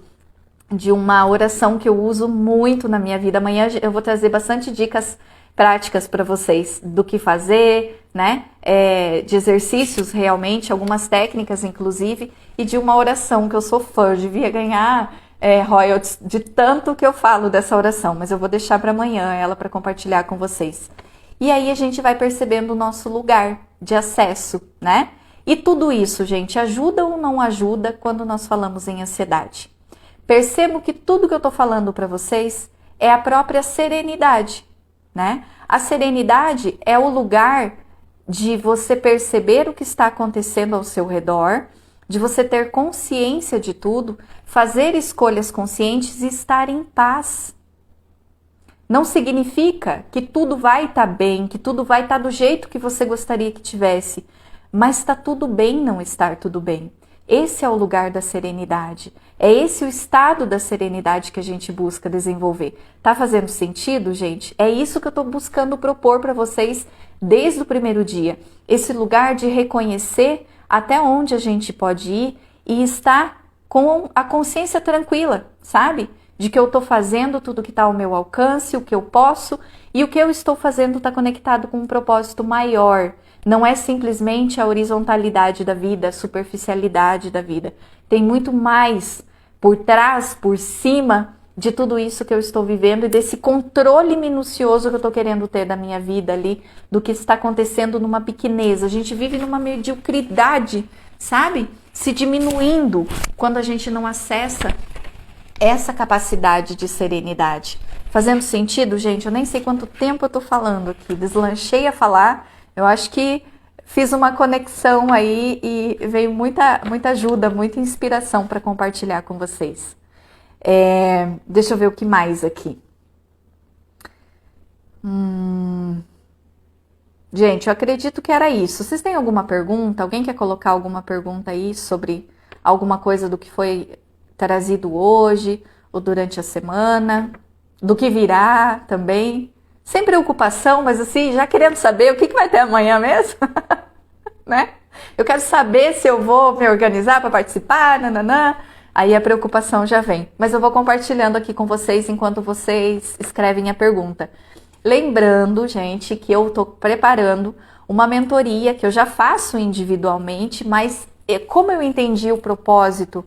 de uma oração que eu uso muito na minha vida. Amanhã eu vou trazer bastante dicas práticas para vocês do que fazer, né? De exercícios realmente, algumas técnicas inclusive, e de uma oração que eu sou fã, eu devia ganhar royalties de tanto que eu falo dessa oração, mas eu vou deixar para amanhã ela para compartilhar com vocês. E aí a gente vai percebendo o nosso lugar de acesso, né? E tudo isso, gente, ajuda ou não ajuda quando nós falamos em ansiedade? Percebo que tudo que eu tô falando para vocês é a própria serenidade, né? A serenidade é o lugar de você perceber o que está acontecendo ao seu redor, de você ter consciência de tudo, fazer escolhas conscientes e estar em paz. Não significa que tudo vai estar bem, que tudo vai estar do jeito que você gostaria que tivesse, mas está tudo bem não estar tudo bem. Esse é o lugar da serenidade. É esse o estado da serenidade que a gente busca desenvolver. Tá fazendo sentido, gente? É isso que eu tô buscando propor para vocês desde o primeiro dia. Esse lugar de reconhecer até onde a gente pode ir e estar com a consciência tranquila, sabe? De que eu tô fazendo tudo que tá ao meu alcance, o que eu posso, e o que eu estou fazendo tá conectado com um propósito maior. Não é simplesmente a horizontalidade da vida, a superficialidade da vida. Tem muito mais por trás, por cima de tudo isso que eu estou vivendo e desse controle minucioso que eu estou querendo ter da minha vida ali, do que está acontecendo numa pequenez. A gente vive numa mediocridade, sabe? Se diminuindo quando a gente não acessa essa capacidade de serenidade. Fazendo sentido, gente? Eu nem sei quanto tempo eu estou falando aqui. Deslanchei a falar. Eu acho que fiz uma conexão aí e veio muita ajuda, muita inspiração para compartilhar com vocês. Deixa eu ver o que mais aqui. Gente, eu acredito que era isso. Vocês têm alguma pergunta? Alguém quer colocar alguma pergunta aí sobre alguma coisa do que foi trazido hoje ou durante a semana? Do que virá também? Sem preocupação, mas assim, já querendo saber o que vai ter amanhã mesmo, né? Eu quero saber se eu vou me organizar para participar, nananã. Aí a preocupação já vem. Mas eu vou compartilhando aqui com vocês enquanto vocês escrevem a pergunta. Lembrando, gente, que eu tô preparando uma mentoria que eu já faço individualmente, mas como eu entendi o propósito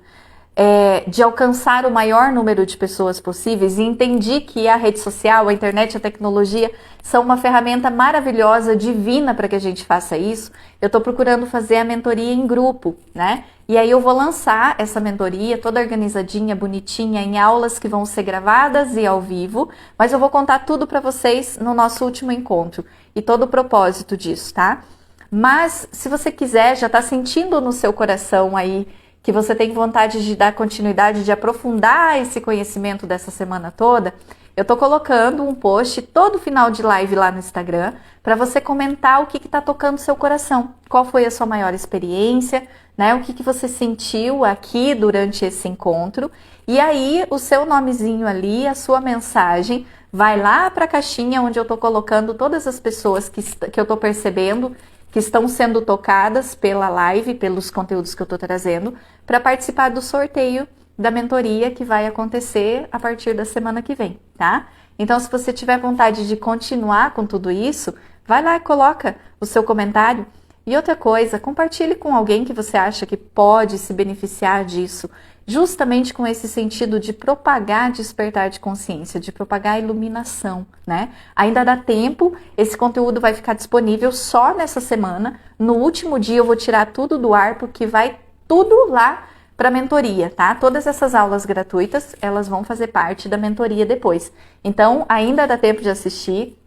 de alcançar o maior número de pessoas possíveis e entendi que a rede social, a internet, a tecnologia são uma ferramenta maravilhosa, divina para que a gente faça isso, eu estou procurando fazer a mentoria em grupo, né? E aí eu vou lançar essa mentoria toda organizadinha, bonitinha, em aulas que vão ser gravadas e ao vivo, mas eu vou contar tudo para vocês no nosso último encontro e todo o propósito disso, tá? Mas se você quiser, já está sentindo no seu coração aí que você tem vontade de dar continuidade, de aprofundar esse conhecimento dessa semana toda, eu tô colocando um post todo final de live lá no Instagram para você comentar o que tá tocando seu coração, qual foi a sua maior experiência, né? O que você sentiu aqui durante esse encontro, e aí o seu nomezinho ali, a sua mensagem, vai lá para a caixinha onde eu tô colocando todas as pessoas que eu tô percebendo que estão sendo tocadas pela live, pelos conteúdos que eu estou trazendo, para participar do sorteio da mentoria que vai acontecer a partir da semana que vem, tá? Então, se você tiver vontade de continuar com tudo isso, vai lá e coloca o seu comentário. E outra coisa, compartilhe com alguém que você acha que pode se beneficiar disso, justamente com esse sentido de propagar despertar de consciência, de propagar iluminação, né? Ainda dá tempo, esse conteúdo vai ficar disponível só nessa semana. No último dia eu vou tirar tudo do ar, porque vai tudo lá para mentoria, tá? Todas essas aulas gratuitas, elas vão fazer parte da mentoria depois. Então, ainda dá tempo de assistir.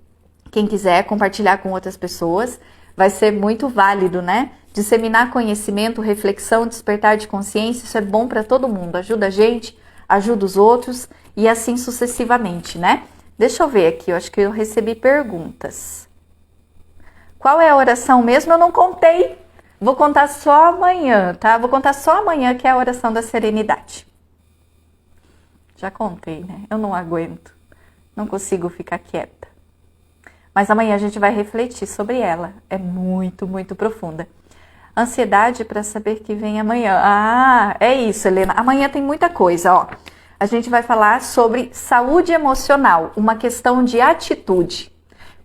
Quem quiser compartilhar com outras pessoas, vai ser muito válido, né? Disseminar conhecimento, reflexão, despertar de consciência, isso é bom para todo mundo. Ajuda a gente, ajuda os outros e assim sucessivamente, né? Deixa eu ver aqui, eu acho que eu recebi perguntas. Qual é a oração mesmo? Eu não contei. Vou contar só amanhã, tá? Vou contar só amanhã, que é a oração da serenidade. Já contei, né? Eu não aguento. Não consigo ficar quieta. Mas amanhã a gente vai refletir sobre ela. É muito, muito profunda. Ansiedade para saber que vem amanhã. Ah, é isso, Helena. Amanhã tem muita coisa, ó. A gente vai falar sobre saúde emocional, uma questão de atitude.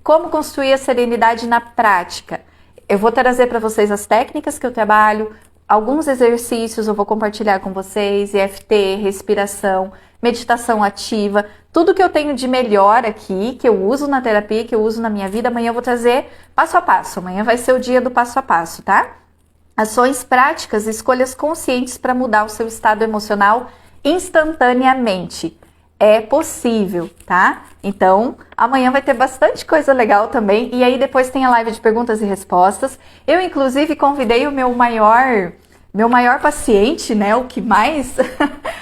Como construir a serenidade na prática. Eu vou trazer para vocês as técnicas que eu trabalho, alguns exercícios eu vou compartilhar com vocês, EFT, respiração, meditação ativa, tudo que eu tenho de melhor aqui, que eu uso na terapia, que eu uso na minha vida, amanhã eu vou trazer passo a passo. Amanhã vai ser o dia do passo a passo, tá? Ações práticas, escolhas conscientes para mudar o seu estado emocional instantaneamente. É possível, tá? Então, amanhã vai ter bastante coisa legal também. E aí depois tem a live de perguntas e respostas. Eu, inclusive, convidei o meu maior paciente, né? O que mais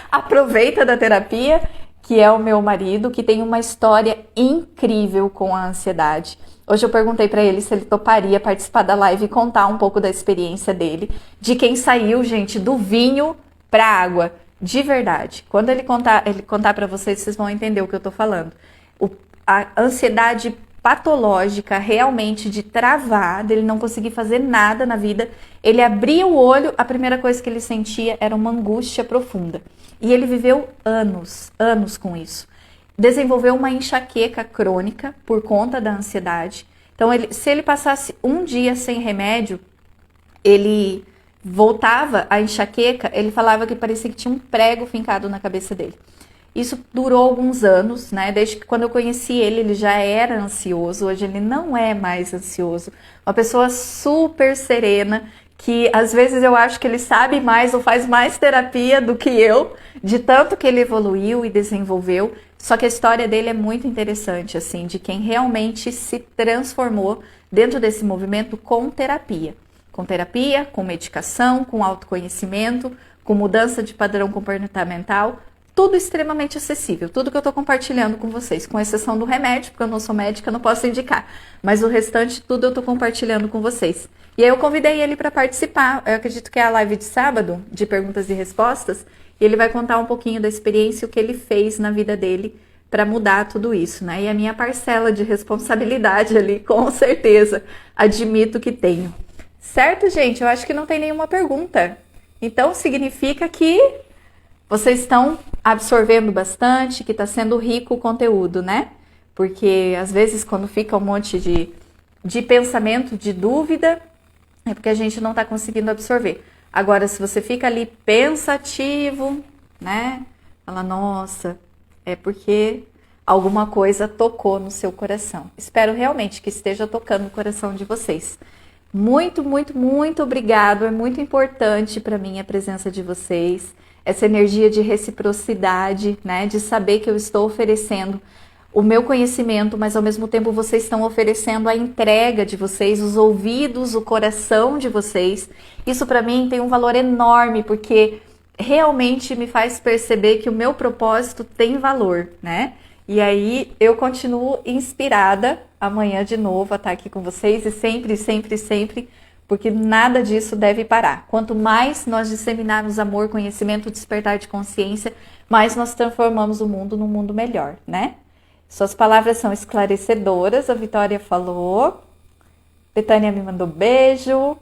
aproveita da terapia, que é o meu marido, que tem uma história incrível com a ansiedade. Hoje eu perguntei para ele se ele toparia participar da live e contar um pouco da experiência dele, de quem saiu, gente, do vinho para água. De verdade. Quando ele contar para vocês, vocês vão entender o que eu tô falando. A ansiedade patológica realmente de travar, dele não conseguir fazer nada na vida. Ele abria o olho, a primeira coisa que ele sentia era uma angústia profunda. E ele viveu anos com isso. Desenvolveu uma enxaqueca crônica por conta da ansiedade. Então, se ele passasse um dia sem remédio, ele voltava a enxaqueca, ele falava que parecia que tinha um prego fincado na cabeça dele. Isso durou alguns anos, né? Desde que quando eu conheci ele, ele já era ansioso. Hoje ele não é mais ansioso. Uma pessoa super serena, que às vezes eu acho que ele sabe mais ou faz mais terapia do que eu, de tanto que ele evoluiu e desenvolveu. Só que a história dele é muito interessante, assim, de quem realmente se transformou dentro desse movimento com terapia. Com terapia, com medicação, com autoconhecimento, com mudança de padrão comportamental, tudo extremamente acessível, tudo que eu estou compartilhando com vocês, com exceção do remédio, porque eu não sou médica, não posso indicar, mas o restante tudo eu estou compartilhando com vocês. E aí eu convidei ele para participar, eu acredito que é a live de sábado, de perguntas e respostas, e ele vai contar um pouquinho da experiência, o que ele fez na vida dele para mudar tudo isso, né? E a minha parcela de responsabilidade ali, com certeza, admito que tenho. Certo, gente? Eu acho que não tem nenhuma pergunta. Então, significa que vocês estão absorvendo bastante, que está sendo rico o conteúdo, né? Porque, às vezes, quando fica um monte de pensamento, de dúvida, é porque a gente não está conseguindo absorver. Agora, se você fica ali pensativo, né? Fala, nossa, é porque alguma coisa tocou no seu coração. Espero realmente que esteja tocando o coração de vocês. Muito, muito, muito obrigado. É muito importante para mim a presença de vocês. Essa energia de reciprocidade, né? De saber que eu estou oferecendo o meu conhecimento, mas ao mesmo tempo vocês estão oferecendo a entrega de vocês, os ouvidos, o coração de vocês. Isso para mim tem um valor enorme, porque realmente me faz perceber que o meu propósito tem valor, né? E aí eu continuo inspirada amanhã de novo a estar aqui com vocês e sempre, sempre, sempre, porque nada disso deve parar. Quanto mais nós disseminarmos amor, conhecimento, despertar de consciência, mais nós transformamos o mundo num mundo melhor, né? Suas palavras são esclarecedoras, a Vitória falou. Betânia me mandou beijo.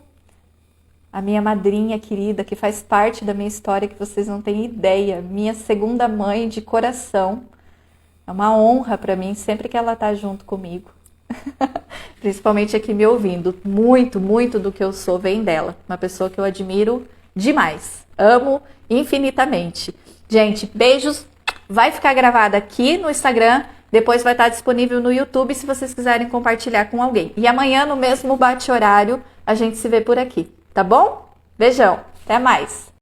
a minha madrinha querida, que faz parte da minha história, que vocês não têm ideia, minha segunda mãe de coração. É uma honra para mim sempre que ela tá junto comigo. Principalmente aqui me ouvindo. Muito, muito do que eu sou vem dela. Uma pessoa que eu admiro demais. Amo infinitamente. Gente, beijos. Vai ficar gravada aqui no Instagram. Depois vai estar disponível no YouTube se vocês quiserem compartilhar com alguém. E amanhã, no mesmo bate-horário, a gente se vê por aqui. Tá bom? Beijão. Até mais.